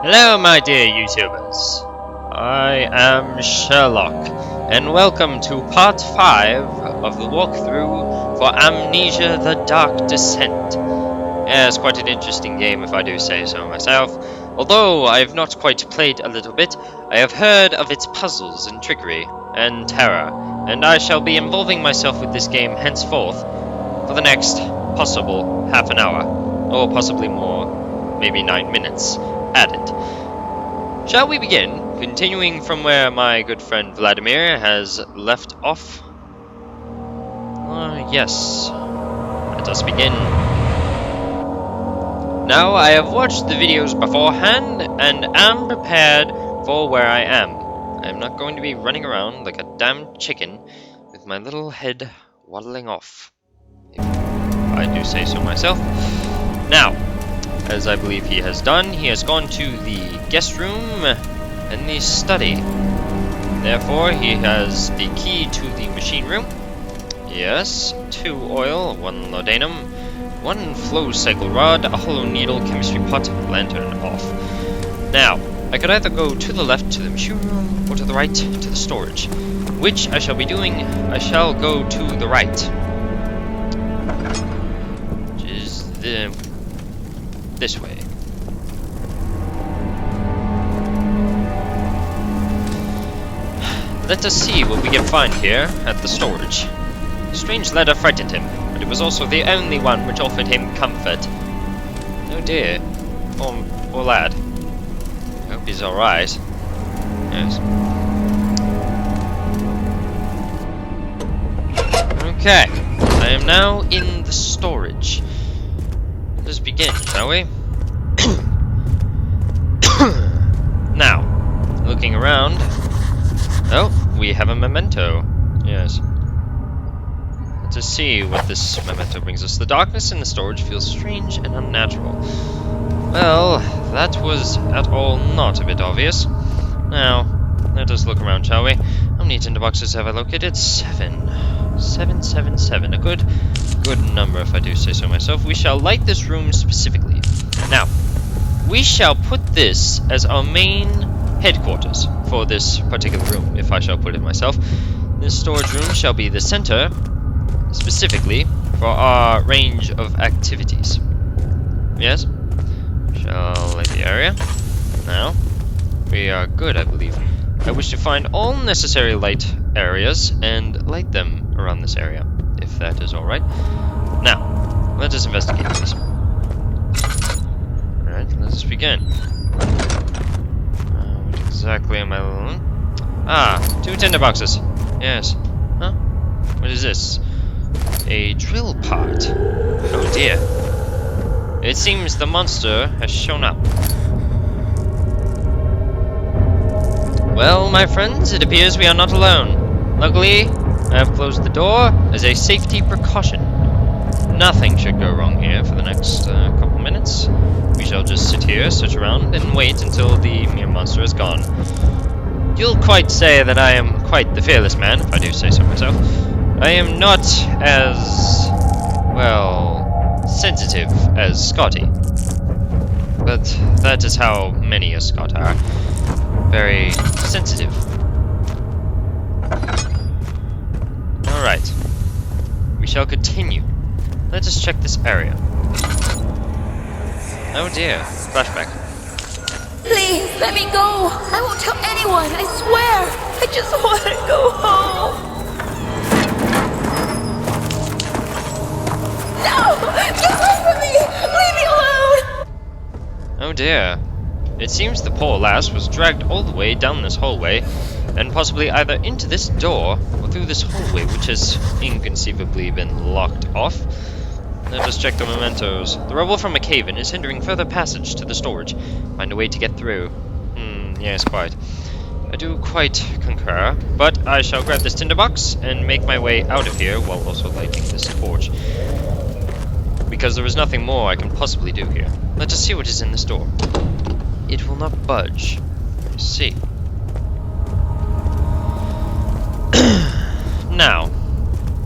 Hello, my dear YouTubers. I am Sherlock, and welcome to part 5 of the walkthrough for Amnesia: The Dark Descent. Yeah, it's quite an interesting game if I do say so myself. Although I have not quite played a little bit, I have heard of its puzzles and trickery and terror, and I shall be involving myself with this game henceforth for the next possible half an hour, or possibly more, maybe 9 minutes added. Shall we begin, continuing from where my good friend Vladimir has left off? Yes. Let us begin. Now, I have watched the videos beforehand, and am prepared for where I am. I am not going to be running around like a damn chicken, with my little head waddling off, if I do say so myself. Now, as I believe he has done, he has gone to the guest room and the study. Therefore, he has the key to the machine room. Yes, 2 oil, 1 laudanum, 1 flow cycle rod, a hollow needle, chemistry pot, lantern off. Now, I could either go to the left to the machine room, or to the right to the storage. Which I shall be doing. I shall go to the right. Which is this way. Let us see what we can find here at the storage. A strange letter frightened him, but it was also the only one which offered him comfort. Oh dear. Poor lad. I hope he's alright. Yes. Okay. I am now in the storage. Let us begin, shall we? Now, looking around. Oh, we have a memento. Yes. Let us see what this memento brings us. The darkness in the storage feels strange and unnatural. Well, that was at all not a bit obvious. Now, let us look around, shall we? How many tinderboxes have I located? 7. 777. A good number, if I do say so myself. We shall light this room specifically. Now, we shall put this as our main headquarters for this particular room, if I shall put it myself. This storage room shall be the center, specifically, for our range of activities. Yes? Shall light the area. Now, we are good, I believe. I wish to find all necessary light areas and light them around this area, if that is alright. Now, let us investigate, please. Alright, let us begin. What exactly am I... Ah, 2 tinderboxes. Yes. Huh? What is this? A drill part. Oh dear. It seems the monster has shown up. Well, my friends, it appears we are not alone. Luckily, I have closed the door as a safety precaution. Nothing should go wrong here for the next couple minutes. We shall just sit here, search around, and wait until the mere monster is gone. You'll quite say that I am quite the fearless man, if I do say so myself. I am not as, well, sensitive as Scotty. But that is how many a Scot are. Very sensitive. Alright. We shall continue. Let us check this area. Oh dear. Flashback. Please, let me go! I won't tell anyone, I swear! I just want to go home! No! Get away from me! Leave me alone! Oh dear. It seems the poor lass was dragged all the way down this hallway, and possibly either into this door, or through this hallway, which has inconceivably been locked off. Let us check the mementos. The rubble from a cave-in is hindering further passage to the storage. Find a way to get through. Yes, quite. I do quite concur, but I shall grab this tinderbox and make my way out of here while also lighting this torch. Because there is nothing more I can possibly do here. Let us see what is in this door. It will not budge. Let's see. Now,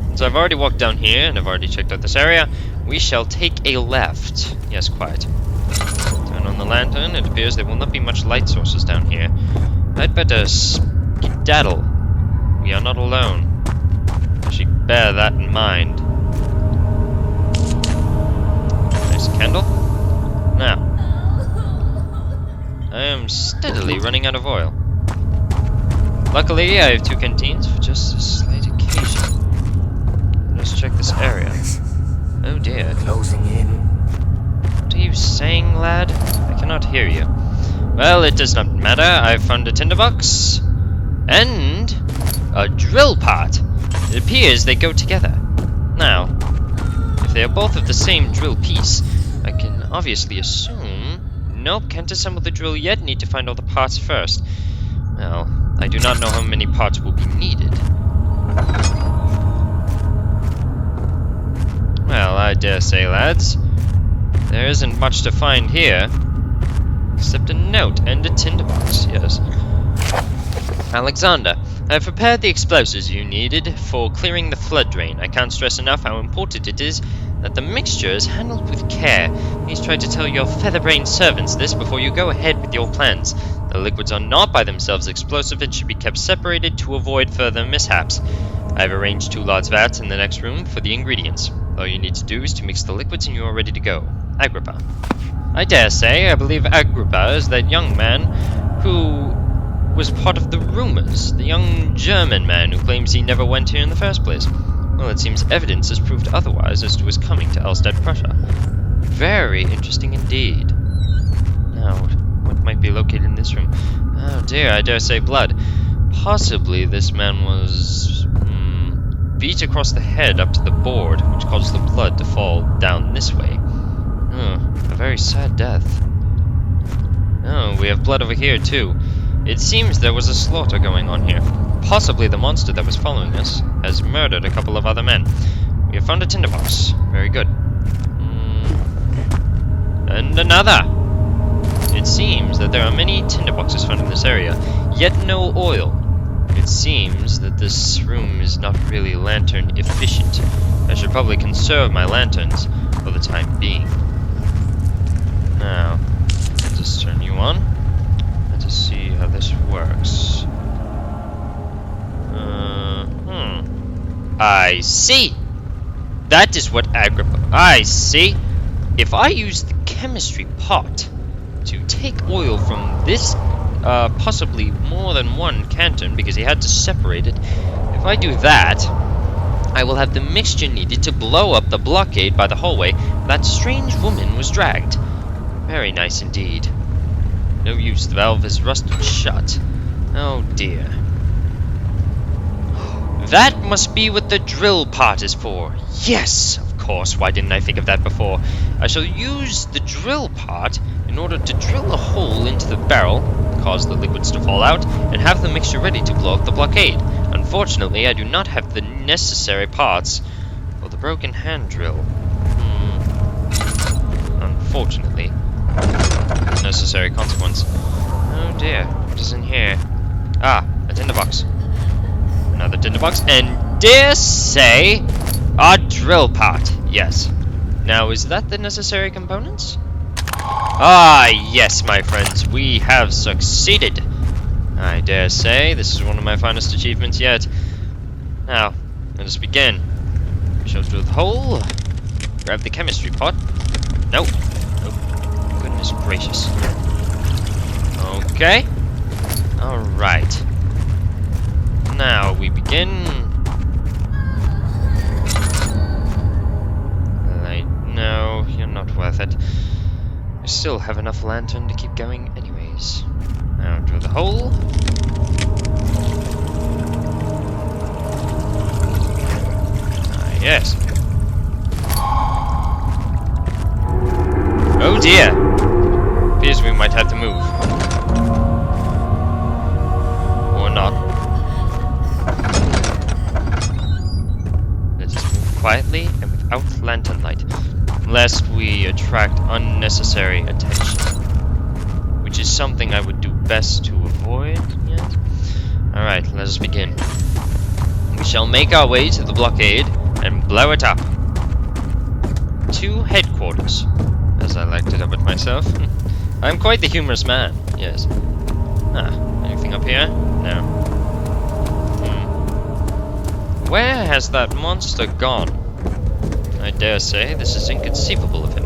since I've already walked down here and I've already checked out this area, we shall take a left. Yes, quite. So turn on the lantern. It appears there will not be much light sources down here. I'd better skedaddle. We are not alone. I should bear that in mind. Nice candle. Now, I am steadily running out of oil. Luckily, I have 2 canteens for just a slight occasion. Let's check this area. Oh dear. Closing in. What are you saying, lad? I cannot hear you. Well, it does not matter. I've found a tinderbox and a drill part. It appears they go together. Now, if they are both of the same drill piece, I can obviously assume... Nope, can't assemble the drill yet. Need to find all the parts first. Well, I do not know how many parts will be needed. Well, I dare say, lads, there isn't much to find here. Except a note and a tinderbox, yes. Alexander, I have prepared the explosives you needed for clearing the flood drain. I can't stress enough how important it is that the mixture is handled with care. Please try to tell your feather-brained servants this before you go ahead with your plans. The liquids are not by themselves explosive and should be kept separated to avoid further mishaps. I have arranged 2 large vats in the next room for the ingredients. All you need to do is to mix the liquids and you are ready to go. Agrippa. I dare say, I believe Agrippa is that young man who was part of the rumors, the young German man who claims he never went here in the first place. Well, it seems evidence has proved otherwise as to his coming to Elstead, Prussia. Very interesting indeed. Now, what might be located in this room? Oh dear, I dare say blood. Possibly this man was... beat across the head up to the board, which caused the blood to fall down this way. A very sad death. Oh, we have blood over here too. It seems there was a slaughter going on here. Possibly the monster that was following us has murdered a couple of other men. We have found a tinderbox. Very good. And another! It seems that there are many tinderboxes found in this area, yet no oil. It seems that this room is not really lantern efficient. I should probably conserve my lanterns for the time being. Now, I'll just turn you on. Let us see how this works. I see! That is what Agrippa... I see! If I use the chemistry pot to take oil from this, possibly more than one canton, because he had to separate it, if I do that, I will have the mixture needed to blow up the blockade by the hallway that strange woman was dragged. Very nice indeed. No use, the valve is rusted shut. Oh dear. That must be what the drill part is for. Yes, of course, why didn't I think of that before? I shall use the drill part in order to drill a hole into the barrel, cause the liquids to fall out, and have the mixture ready to blow up the blockade. Unfortunately, I do not have the necessary parts for the broken hand drill. Unfortunately. Necessary consequence. Oh dear, what is in here? Ah, a tinderbox. Another tinderbox, and dare say, a drill part. Yes. Now, is that the necessary components? Ah, yes, my friends, we have succeeded. I dare say this is one of my finest achievements yet. Now, let us begin. We shall drill the hole. Grab the chemistry pot. Nope. Nope. Goodness gracious. Okay. Alright. Now we begin. No, you're not worth it. I still have enough lantern to keep going anyways. Now drill the hole. Ah, yes. Oh dear. Appears we might have to move. Or not. Let us move quietly and without lantern light, lest we attract unnecessary attention, which is something I would do best to avoid. Yes. Alright, let us begin. We shall make our way to the blockade and blow it up. To headquarters, as I like to dub it myself. I'm quite the humorous man, yes. Anything up here? No. Where has that monster gone? I dare say this is inconceivable of him.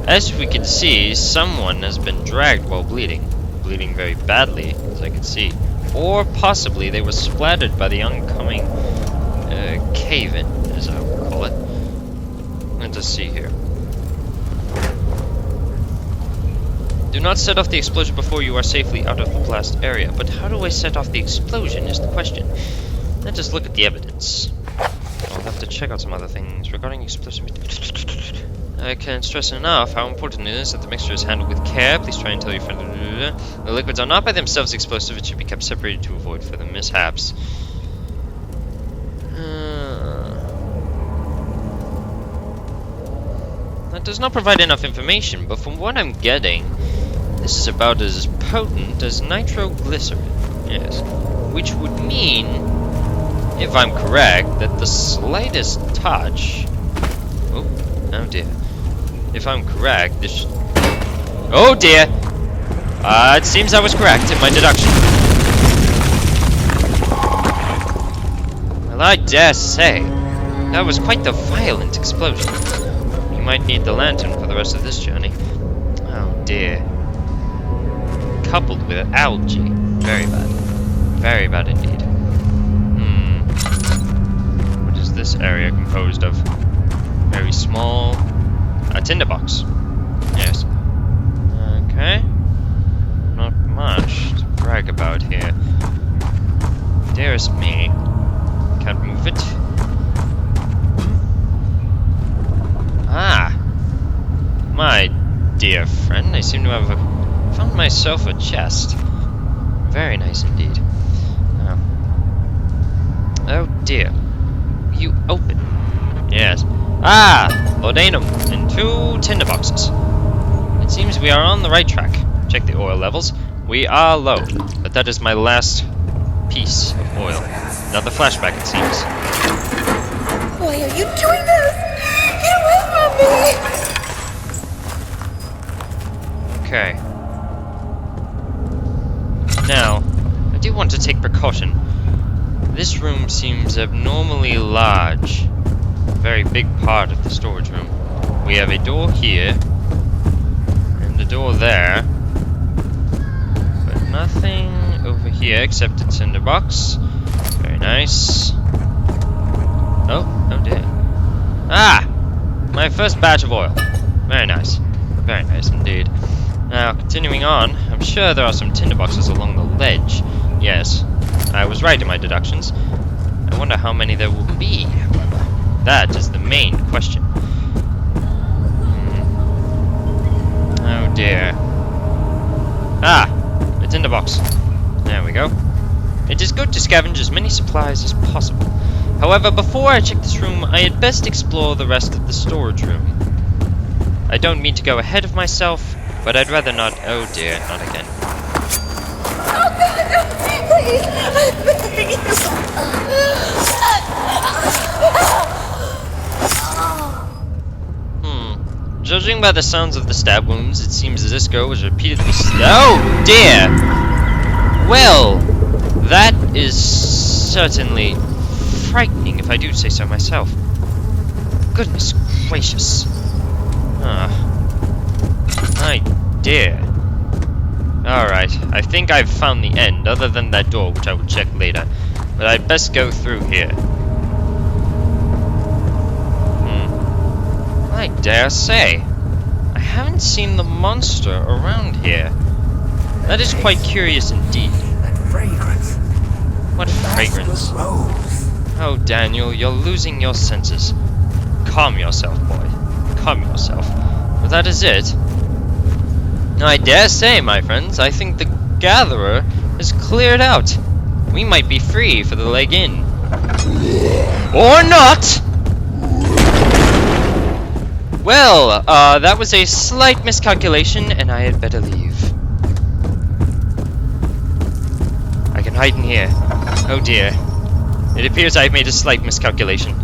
As we can see, someone has been dragged while bleeding. Bleeding very badly, as I can see. Or possibly they were splattered by the oncoming cave-in, as I would call it. Let's just see here. Do not set off the explosion before you are safely out of the blast area. But how do I set off the explosion is the question. Let's just look at the evidence. I'll have to check out some other things regarding explosive. I can't stress enough how important it is that the mixture is handled with care. Please try and tell your friend. The liquids are not by themselves explosive. It should be kept separated to avoid further mishaps. That does not provide enough information, but from what I'm getting, this is about as potent as nitroglycerin. Yes. Which would mean, if I'm correct, that the slightest touch... Oh dear. If I'm correct, this... Oh dear! It seems I was correct in my deduction. Well, I dare say, that was quite the violent explosion. You might need the lantern for the rest of this journey. Oh dear. Coupled with algae. Very bad. Very bad indeed. What is this area composed of? Very small... A tinderbox. Yes. Okay. Not much to brag about here. Dearest me. Can't move it. My dear friend, I seem to have found myself a chest. Very nice indeed. Oh dear. You open. Yes. Laudanum in 2 tinderboxes. It seems we are on the right track. Check the oil levels. We are low, but that is my last piece of oil. Another flashback, it seems. Why are you doing this? Get away from me! Okay. Now, I do want to take precaution. This room seems abnormally large. A very big part of the storage room. We have a door here, and a door there, but nothing over here except a tinderbox. Very nice. Oh dear. My first batch of oil. Very nice. Very nice indeed. Now, continuing on, I'm sure there are some tinderboxes along the ledge. Yes, I was right in my deductions. I wonder how many there will be, however. That is the main question. Oh dear. A tinderbox. There we go. It is good to scavenge as many supplies as possible. However, before I check this room, I had best explore the rest of the storage room. I don't mean to go ahead of myself, but I'd rather not. Oh dear, not again. Oh, no, please, I beg you. Judging by the sounds of the stab wounds, it seems as this girl was repeatedly oh dear! Well, that is certainly frightening, if I do say so myself. Goodness gracious. My dear. Alright, I think I've found the end, other than that door, which I will check later. But I'd best go through here. I dare say, I haven't seen the monster around here. That is quite curious indeed. That fragrance. What fragrance? Oh, Daniel, you're losing your senses. Calm yourself, boy. Calm yourself. But that is it. I dare say, my friends, I think the gatherer is cleared out. We might be free for the leg in. Or not! Well, that was a slight miscalculation, and I had better leave. I can hide in here. Oh dear. It appears I've made a slight miscalculation.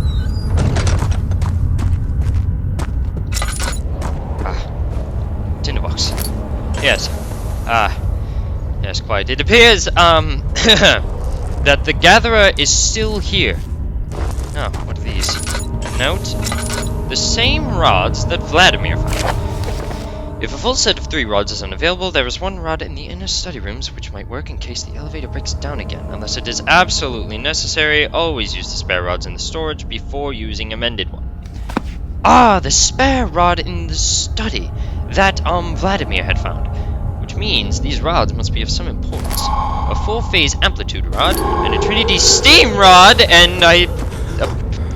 Tinderbox. Yes. Yes, quite. It appears, that the Gatherer is still here. Oh, what are these? Note. The same rods that Vladimir found. If a full set of 3 rods is unavailable, there is 1 rod in the inner study rooms which might work in case the elevator breaks down again. Unless it is absolutely necessary, always use the spare rods in the storage before using a mended one. Ah, the spare rod in the study that, Vladimir had found. Which means these rods must be of some importance. A 4-phase amplitude rod, and a Trinity steam rod, and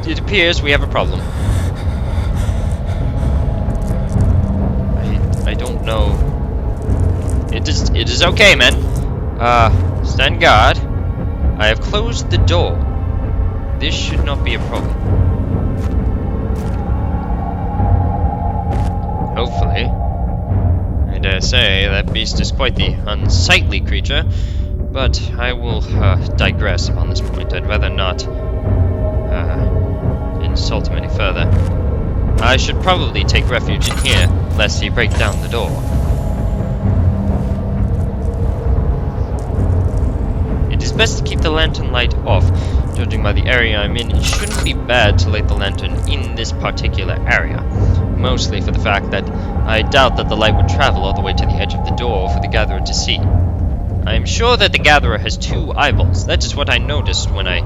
it appears we have a problem. I don't know. It is okay, men. Stand guard. I have closed the door. This should not be a problem. Hopefully. I dare say that beast is quite the unsightly creature, but I will digress upon this point. I'd rather not insult him any further. I should probably take refuge in here, lest he break down the door. It is best to keep the lantern light off. Judging by the area I'm in, it shouldn't be bad to light the lantern in this particular area. Mostly for the fact that I doubt that the light would travel all the way to the edge of the door for the Gatherer to see. I am sure that the Gatherer has 2 eyeballs. That is what I noticed when I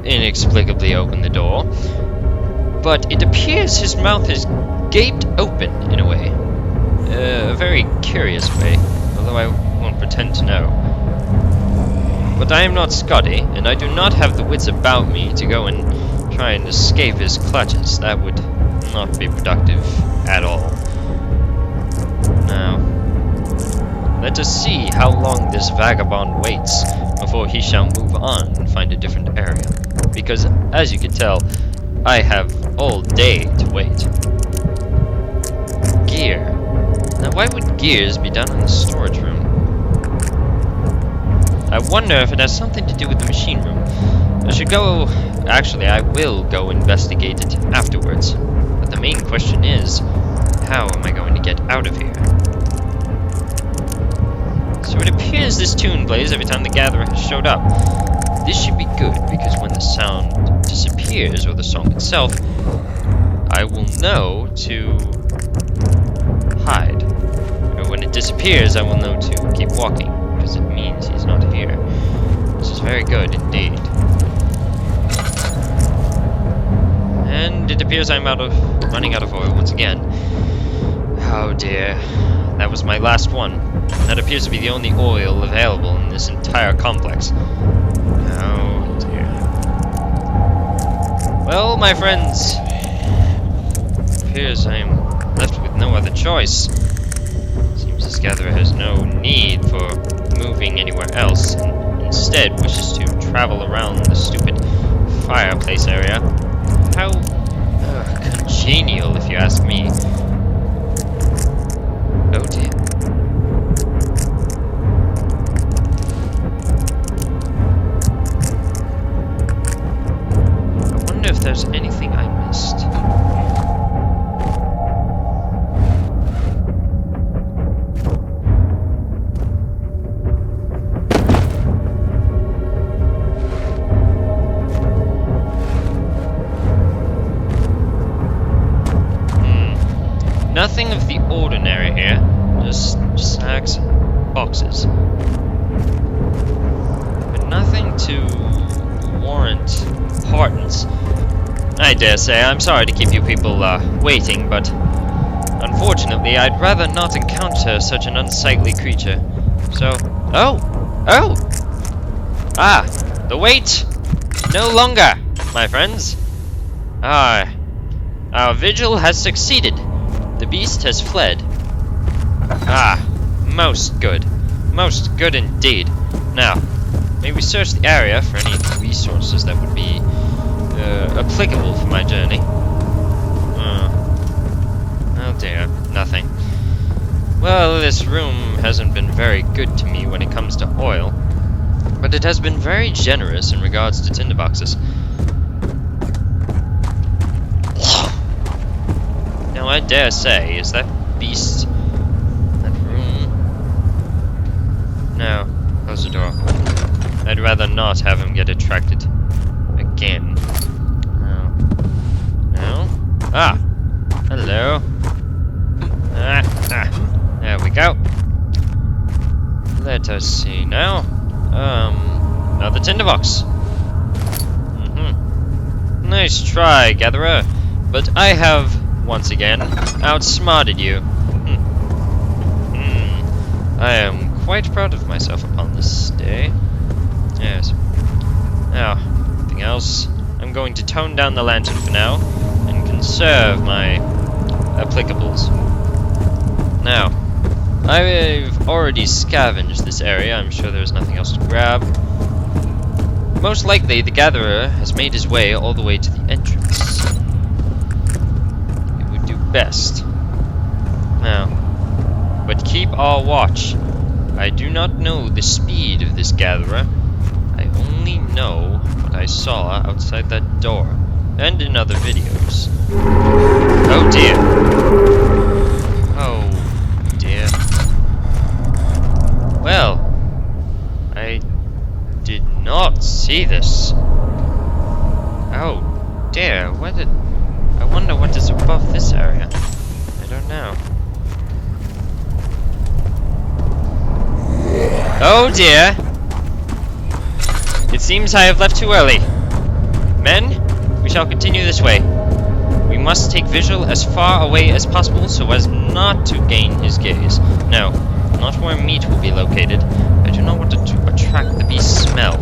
inexplicably opened the door. But it appears his mouth is gaped open in a way. A very curious way, although I won't pretend to know. But I am not Scotty, and I do not have the wits about me to go and try and escape his clutches. That would not be productive at all. Now, let us see how long this vagabond waits before he shall move on and find a different area. Because, as you can tell, I have all day to wait. Gear. Now, why would gears be done in the storage room? I wonder if it has something to do with the machine room. I should go... Actually, I will go investigate it afterwards. But the main question is, how am I going to get out of here? So it appears this tune plays every time the Gatherer has showed up. This should be good, because when the sound disappears, or the song itself, I will know to hide. Or when it disappears, I will know to keep walking, because it means he's not here. This is very good indeed. And it appears I'm running out of oil once again. Oh dear. That was my last one. That appears to be the only oil available in this entire complex. Oh dear. Well, my friends, it appears I'm left with no other choice. Seems this Gatherer has no need for moving anywhere else, and instead wishes to travel around the stupid fireplace area. How congenial, if you ask me. Oh dear. I wonder if there's anything I missed. Nothing of the ordinary here, just sacks and boxes. But nothing to warrant importance. I dare say, I'm sorry to keep you people waiting, but unfortunately I'd rather not encounter such an unsightly creature. So, oh! Ah, the wait no longer, my friends. Our vigil has succeeded. The beast has fled. Ah, most good. Most good indeed. Now, may we search the area for any resources that would be applicable for my journey. Oh dear, nothing. Well, this room hasn't been very good to me when it comes to oil, but it has been very generous in regards to tinderboxes. Now, I dare say, is that beast, that room, close the door. I'd rather not have him get attracted again. No. No? Ah! Hello. There we go. Let us see now. Another tinderbox. Nice try, Gatherer. But I have, once again, outsmarted you. I am quite proud of myself upon this day. Yes. Now, anything else? I'm going to tone down the lantern for now, and conserve my applicables. Now, I've already scavenged this area. I'm sure there's nothing else to grab. Most likely, the Gatherer has made his way all the way to the entrance. It would do best. Now, but keep all watch. I do not know the speed of this Gatherer. I only know what I saw outside that door, and in other videos. Oh dear. Oh dear. Well, I did not see this. Oh dear, I wonder what is above this area. I don't know. Oh dear! It seems I have left too early. Men, we shall continue this way. We must take Visual as far away as possible so as not to gain his gaze. No, not where meat will be located. I do not want to attract the beast's smell.